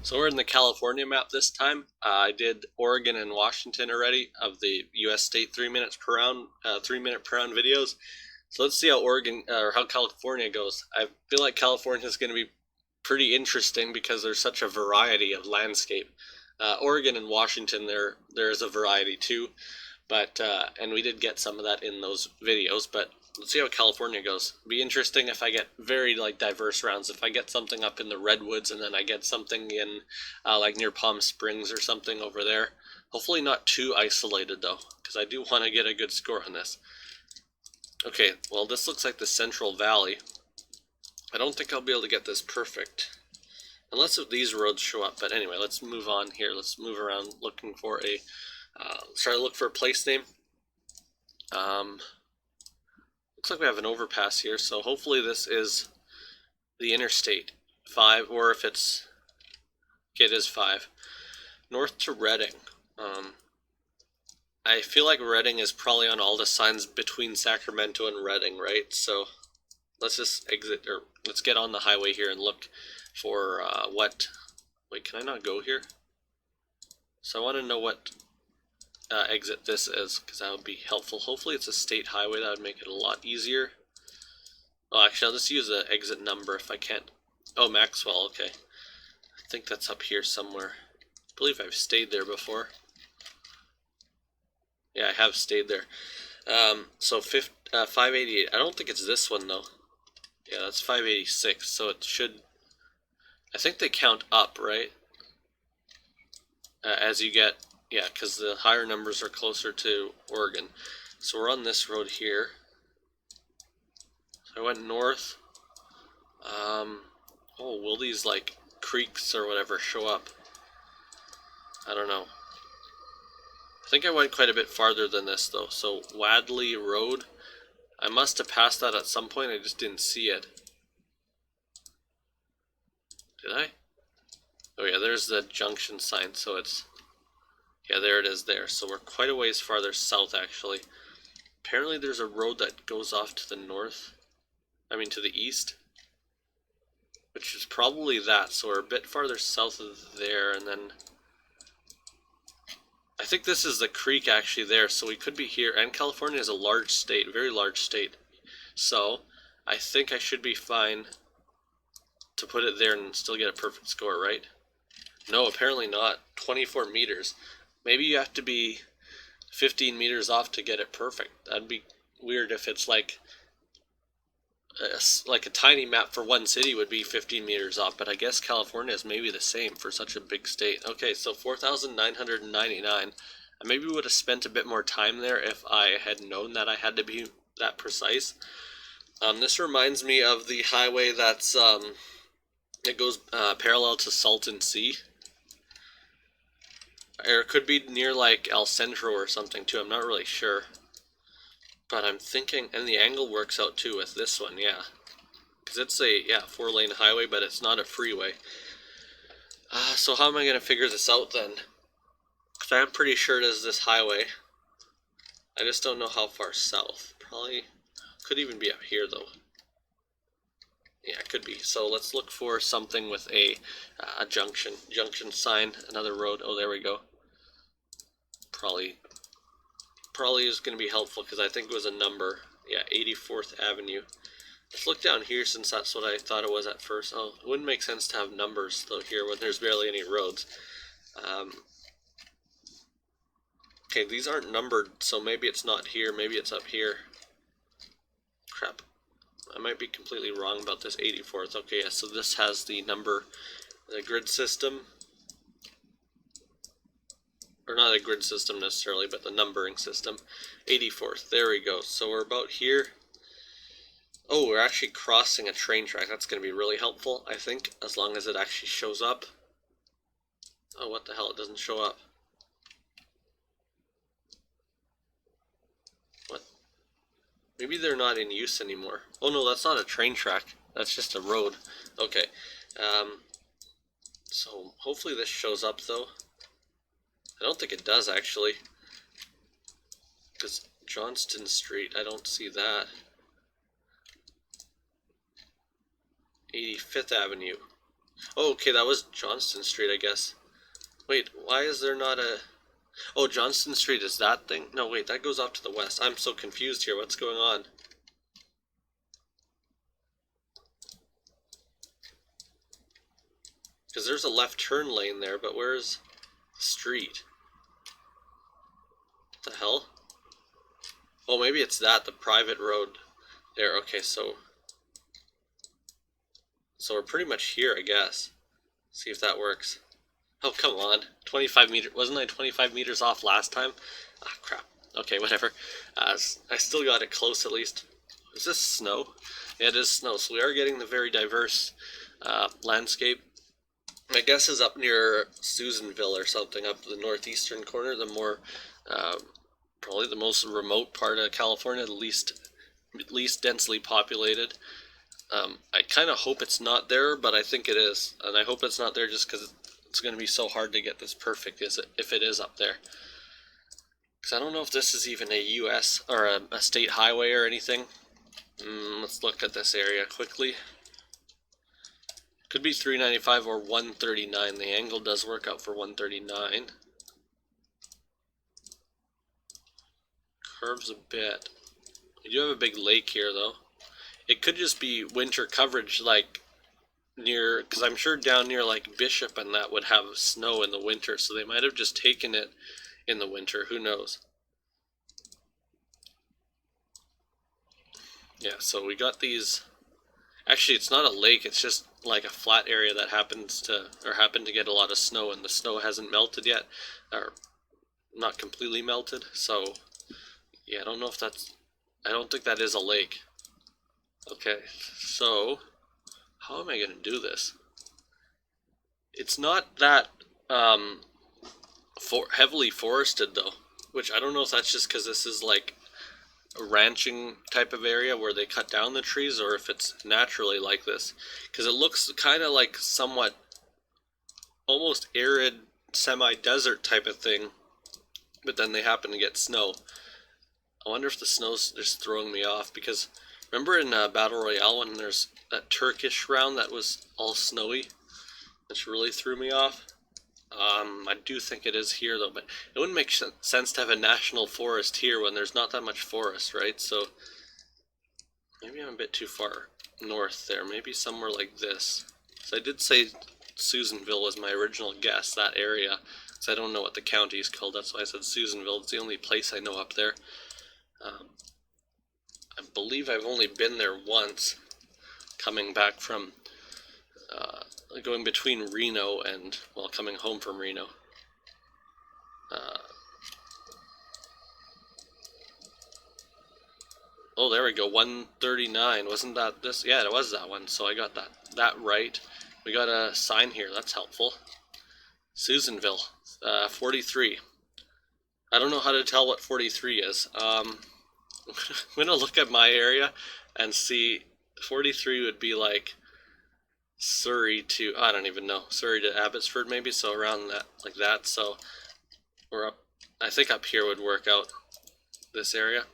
So we're in the California map this time. I did Oregon and Washington already of the U.S. state 3 minutes per round, 3 minute per round videos. So let's see how Oregon or how California goes. I feel like California is going to be pretty interesting because there's such a variety of landscape. Oregon and Washington, there is a variety too, but and we did get some of that in those videos. But let's see how California goes. Be interesting if I get very like diverse rounds. If I get something up in the redwoods and then I get something in like near Palm Springs or something over there. Hopefully not too isolated though, because I do want to get a good score on this. Okay, well this looks like the Central Valley. I don't think I'll be able to get this perfect. Unless if these roads show up. But anyway, let's move on here. Let's move around looking for a... try to look for a place name. Looks like we have an overpass here, so hopefully this is the Interstate 5, or if it's... Okay, it is 5. North to Redding. I feel like Redding is probably on all the signs between Sacramento and Redding, right? So let's just exit, or let's get on the highway here and look for what... Wait, can I not go here? So I want to know what exit this is, because that would be helpful. Hopefully it's a state highway, that would make it a lot easier. Oh, actually I'll just use the exit number if I can't. Oh, Maxwell, okay. I think that's up here somewhere. I believe I've stayed there before. Yeah, I have stayed there. So 588. I don't think it's this one though. Yeah, that's 586, so it should... I think they count up, right? As you get... Yeah, because the higher numbers are closer to Oregon. So we're on this road here. So I went north. Oh, will these like creeks or whatever show up? I don't know. I think I went quite a bit farther than this though. So Wadley Road. I must have passed that at some point, I just didn't see it. Did I? Oh yeah, there's the junction sign, so it's... Yeah, there it is there. So we're quite a ways farther south actually. Apparently there's a road that goes off to the north. I mean to the east. Which is probably that, so we're a bit farther south of there, and then... I think this is the creek actually there, so we could be here, and California is a large state, a very large state. So, I think I should be fine to put it there and still get a perfect score, right? No, apparently not. 24 meters. Maybe you have to be 15 meters off to get it perfect. That'd be weird if it's like a tiny map for one city would be 15 meters off, but I guess California is maybe the same for such a big state. Okay, so 4,999. I maybe would have spent a bit more time there if I had known that I had to be that precise. This reminds me of the highway that's it goes parallel to Salton Sea. Or it could be near like El Centro or something too, I'm not really sure. But I'm thinking, and the angle works out too with this one, yeah. Because it's a, 4-lane highway, but it's not a freeway. So how am I going to figure this out then? Because I'm pretty sure it is this highway. I just don't know how far south. Probably, could even be up here though. Yeah, it could be. So let's look for something with a junction sign, another road. Oh, there we go. Probably is going to be helpful because I think it was a number. Yeah, 84th Avenue. Let's look down here since that's what I thought it was at first. Oh, it wouldn't make sense to have numbers though here when there's barely any roads. Okay, these aren't numbered, so maybe it's not here, maybe it's up here. Crap. I might be completely wrong about this 84th. Okay, yeah, so this has the number, the grid system. Or not a grid system necessarily, but the numbering system. 84th, there we go. So we're about here. Oh, we're actually crossing a train track. That's going to be really helpful, I think, as long as it actually shows up. Oh, what the hell, it doesn't show up. What? Maybe they're not in use anymore. Oh no, that's not a train track. That's just a road. Okay. So hopefully this shows up though. I don't think it does actually. Because Johnston Street, I don't see that. 85th Avenue. Oh, okay, that was Johnston Street, I guess. Wait, why is there not a... Oh, Johnston Street is that thing? No, wait, that goes off to the west. I'm so confused here. What's going on? Because there's a left turn lane there, but where's the street? What the hell? Oh, maybe it's that, the private road there. Okay, so we're pretty much here, I guess. See if that works. Oh, come on. 25 meters. Wasn't I 25 meters off last time? Ah, crap. Okay, whatever. I still got it close at least. Is this snow? Yeah, it is snow. So we are getting the very diverse landscape. My guess is up near Susanville or something, up the northeastern corner, the more, probably the most remote part of California, the least densely populated. I kind of hope it's not there, but I think it is, and I hope it's not there just because it's going to be so hard to get this perfect if it is up there. Because I don't know if this is even a U.S. or a state highway or anything. Let's look at this area quickly. Could be 395 or 139. The angle does work out for 139. Curves a bit. We do have a big lake here, though. It could just be winter coverage, like near, because I'm sure down near like Bishop and that would have snow in the winter, so they might have just taken it in the winter. Who knows? Yeah, so we got these. Actually, it's not a lake, it's just like a flat area that happened to get a lot of snow, and the snow hasn't melted yet, or not completely melted. So yeah, I don't know if that's, I don't think that is a lake. Okay, so how am I going to do this? It's not that heavily forested though, which I don't know if that's just because this is like a ranching type of area where they cut down the trees, or if it's naturally like this, because it looks kind of like somewhat almost arid semi-desert type of thing, but then they happen to get snow. I wonder if the snow's just throwing me off, because remember in Battle Royale when there's that Turkish round that was all snowy, which really threw me off? I do think it is here though, but it wouldn't make sense to have a national forest here when there's not that much forest, right? So maybe I'm a bit too far north there, maybe somewhere like this. So I did say Susanville was my original guess, that area, because I don't know what the county is called, that's why I said Susanville. It's the only place I know up there. I believe I've only been there once, coming back from going between Reno and, well, coming home from Reno. Oh, there we go, 139. Wasn't that this? Yeah, it was that one, so I got that right. We got a sign here, that's helpful. Susanville, 43. I don't know how to tell what 43 is. I'm gonna look at my area and see. 43 would be like Surrey to, I don't even know, Surrey to Abbotsford maybe, so around that, like that. So we're up, I think up here would work out, this area.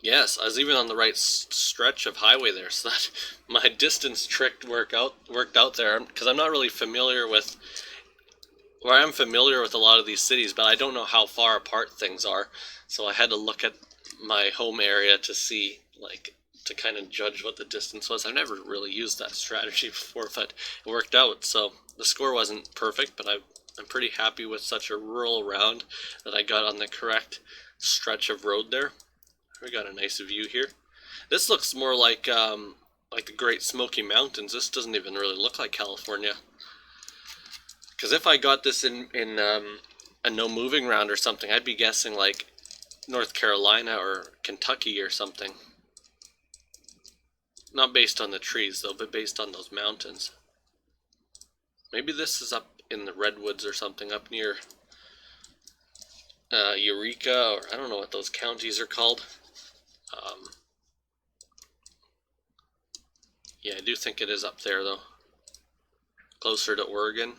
Yes, I was even on the right stretch of highway there, so that my distance trick worked out there, because I'm not really familiar with, well, I am familiar with a lot of these cities, but I don't know how far apart things are, so I had to look at my home area to see, like, to kind of judge what the distance was. I've never really used that strategy before, but it worked out. So the score wasn't perfect, but I'm pretty happy with such a rural round that I got on the correct stretch of road there. We got a nice view here. This looks more like the Great Smoky Mountains. This doesn't even really look like California. Because if I got this in a no moving round or something, I'd be guessing like North Carolina or Kentucky or something. Not based on the trees though, but based on those mountains. Maybe this is up in the Redwoods or something, up near Eureka, or I don't know what those counties are called. Yeah, I do think it is up there though. Closer to Oregon.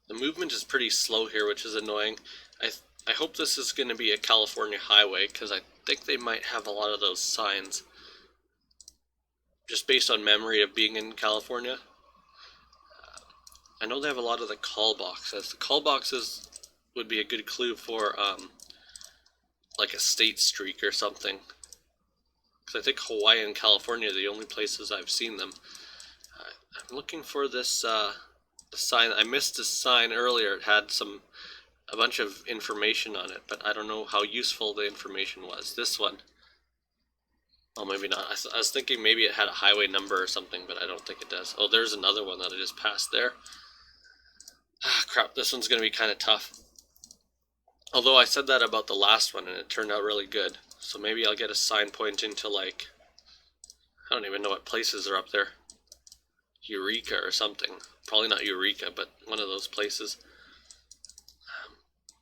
The movement is pretty slow here, which is annoying. I hope this is going to be a California highway, because I think they might have a lot of those signs. Just based on memory of being in California. I know they have a lot of the call boxes. The call boxes would be a good clue for like a state streak or something. Because I think Hawaii and California are the only places I've seen them. I'm looking for this sign. I missed this sign earlier. It had a bunch of information on it, but I don't know how useful the information was. This one. Oh, maybe not. I was thinking maybe it had a highway number or something, but I don't think it does. Oh, there's another one that I just passed there. Ah, crap. This one's going to be kind of tough. Although I said that about the last one, and it turned out really good. So maybe I'll get a sign pointing to, like, I don't even know what places are up there. Eureka or something. Probably not Eureka, but one of those places.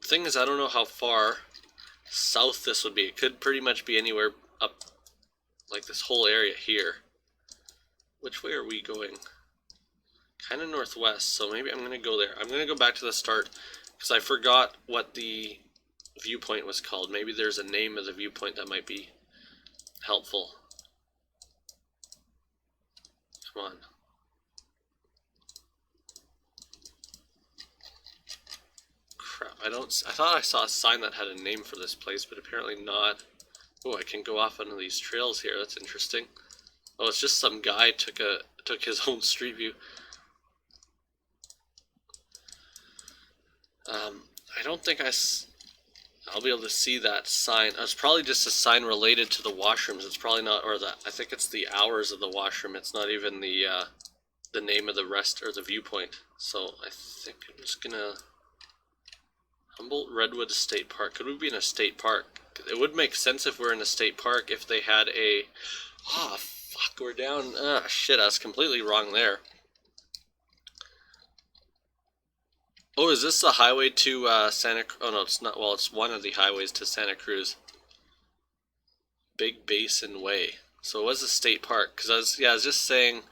The thing is, I don't know how far south this would be. It could pretty much be anywhere up, like this whole area here. Which way are we going? Kind of northwest, so maybe I'm going to go there. I'm going to go back to the start, because I forgot what the viewpoint was called. Maybe there's a name of the viewpoint that might be helpful. Come on. Crap, I thought I saw a sign that had a name for this place, but apparently not. Oh, I can go off onto these trails here. That's interesting. Oh, it's just some guy took his own street view. I don't think I'll be able to see that sign. It's probably just a sign related to the washrooms. It's probably not, or I think it's the hours of the washroom. It's not even the name of the rest or the viewpoint. So I think I'm just gonna Humboldt Redwood State Park. Could we be in a state park? It would make sense if we're in a state park if they had a. Ah, fuck, we're down. Ah, shit, I was completely wrong there. Oh, is this the highway to Santa Cruz? Oh, no, it's not. Well, it's one of the highways to Santa Cruz. Big Basin Way. So it was a state park. Because I was just saying,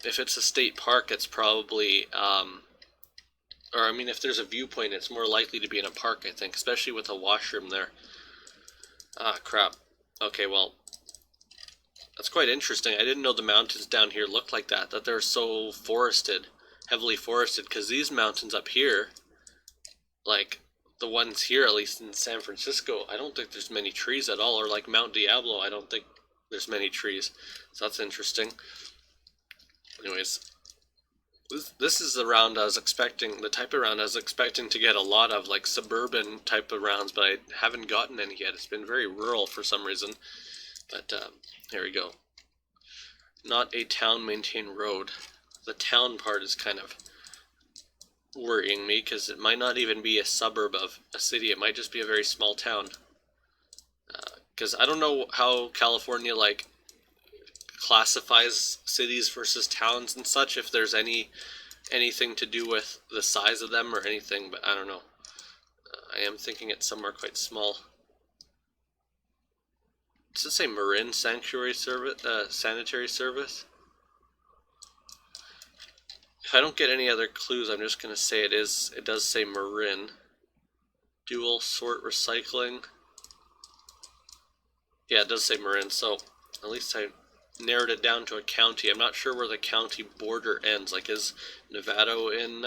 if it's a state park, it's probably, or I mean, if there's a viewpoint, it's more likely to be in a park, I think, especially with a washroom there. Ah, crap. Okay, well, that's quite interesting. I didn't know the mountains down here looked like that they're so forested. Heavily forested, because these mountains up here, like the ones here, at least in San Francisco, I don't think there's many trees at all, or like Mount Diablo, I don't think there's many trees. So that's interesting. Anyways, this is the round I was expecting, the type of round I was expecting to get a lot of, like suburban type of rounds, but I haven't gotten any yet. It's been very rural for some reason. But here we go. Not a town maintained road. The town part is kind of worrying me, because it might not even be a suburb of a city. It might just be a very small town. Because I don't know how California like classifies cities versus towns and such, if there's anything to do with the size of them or anything, but I don't know. I am thinking it's somewhere quite small. Does it say Marin Sanctuary Service, Sanitary Service? If I don't get any other clues, I'm just going to say it does say Marin. Dual sort recycling. Yeah, it does say Marin, so at least I narrowed it down to a county. I'm not sure where the county border ends. Like, is Nevada in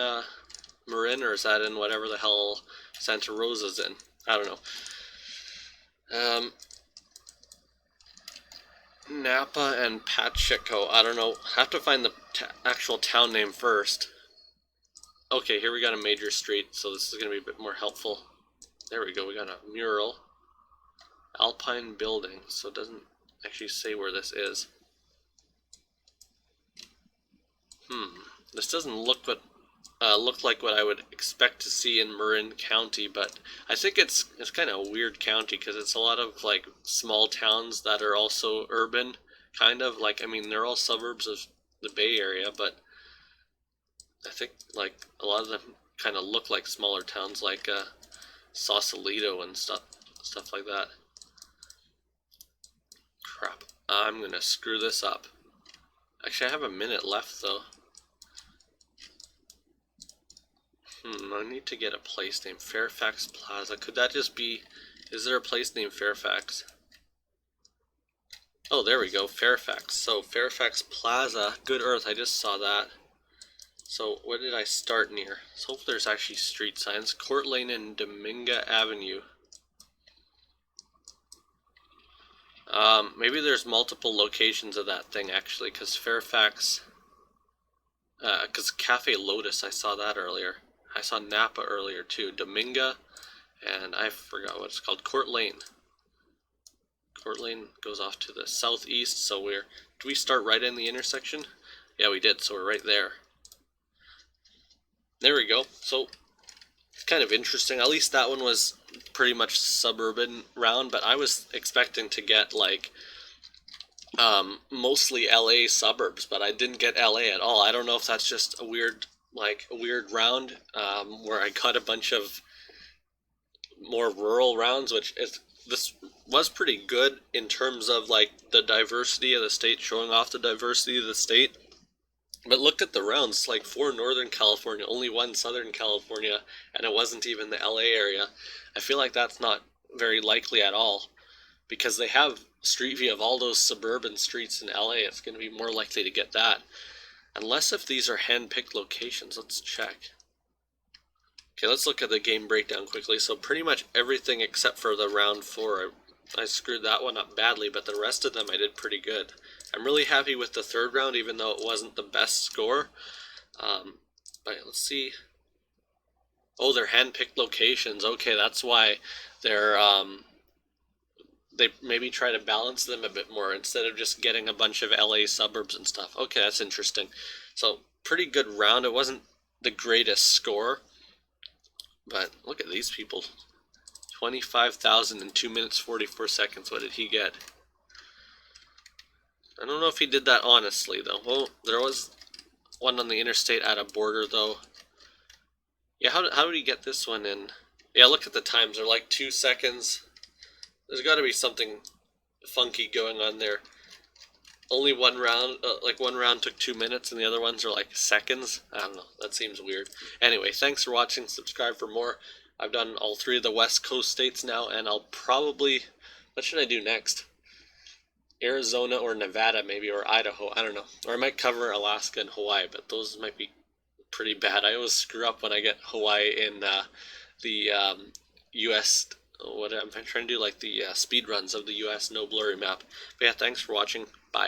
Marin, or is that in whatever the hell Santa Rosa's in? I don't know. Napa and Pacheco. I don't know. I have to find the actual town name first. Okay, here we got a major street, so this is going to be a bit more helpful. There we go. We got a mural. Alpine Building. So it doesn't actually say where this is. This doesn't look like what I would expect to see in Marin County, but I think it's kind of a weird county, because it's a lot of like small towns that are also urban, kind of like, I mean, they're all suburbs of the Bay Area, but I think like a lot of them kind of look like smaller towns, like Sausalito and stuff like that. Crap, I'm gonna screw this up. Actually, I have a minute left though. I need to get a place name. Fairfax Plaza. Could that just be... Is there a place named Fairfax? Oh, there we go. Fairfax. So, Fairfax Plaza. Good Earth. I just saw that. So, what did I start near? So, hopefully there's actually street signs. Court Lane and Dominga Avenue. Maybe there's multiple locations of that thing, actually, because Fairfax... Because Cafe Lotus, I saw that earlier. I saw Napa earlier, too. Dominga, and I forgot what it's called. Court Lane. Court Lane goes off to the southeast, so do we start right in the intersection? Yeah, we did, so we're right there. There we go. So, it's kind of interesting. At least that one was pretty much suburban round, but I was expecting to get, like, mostly LA suburbs, but I didn't get LA at all. I don't know if that's just a weird round, where I cut a bunch of more rural rounds, this was pretty good in terms of like the diversity of the state, showing off the diversity of the state. But look at the rounds, like 4 Northern California, only 1 Southern California, and it wasn't even the LA area. I feel like that's not very likely at all, because they have street view of all those suburban streets in LA. It's going to be more likely to get that. Unless if these are hand-picked locations. Let's check. Okay, let's look at the game breakdown quickly. So pretty much everything except for the round 4, I screwed that one up badly, but the rest of them I did pretty good. I'm really happy with the 3rd round, even though it wasn't the best score. But let's see. Oh, they're hand-picked locations. Okay, that's why they're they maybe try to balance them a bit more instead of just getting a bunch of LA suburbs and stuff. Okay, that's interesting. So pretty good round. It wasn't the greatest score, but look at these people. 25,000 in 2 minutes 44 seconds. What did he get? I don't know if he did that honestly, though. Well, there was one on the interstate at a border, though. Yeah, how did he get this one in? Yeah, look at the times. They're like 2 seconds. There's got to be something funky going on there. Only one round, one round took 2 minutes, and the other ones are like seconds. I don't know. That seems weird. Anyway, thanks for watching. Subscribe for more. I've done all 3 of the West Coast states now, and I'll probably... What should I do next? Arizona or Nevada, maybe, or Idaho. I don't know. Or I might cover Alaska and Hawaii, but those might be pretty bad. I always screw up when I get Hawaii in the U.S. What I'm trying to do, like the speed runs of the U.S. no blurry map. But yeah, thanks for watching. Bye.